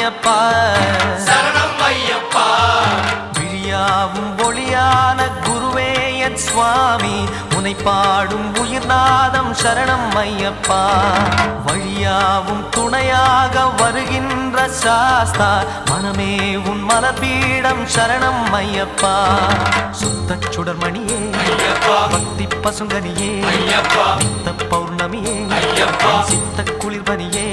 ஐயப்பா சரணம் ஐயப்பா விழியாவும் ஒளியான குருவே என் சுவாமி உனை பாடும் உயிர்நாதம் சரணம் ஐயப்பா வழியாவும் துணையாக வருகின்ற சாஸ்தா மனமே உன் மலபீடம் சரணம் ஐயப்பா சுத்த சுடர்மணியே பக்தி பசுங்கனியே நித்த பௌர்ணமியே சித்த குளிர்பனியே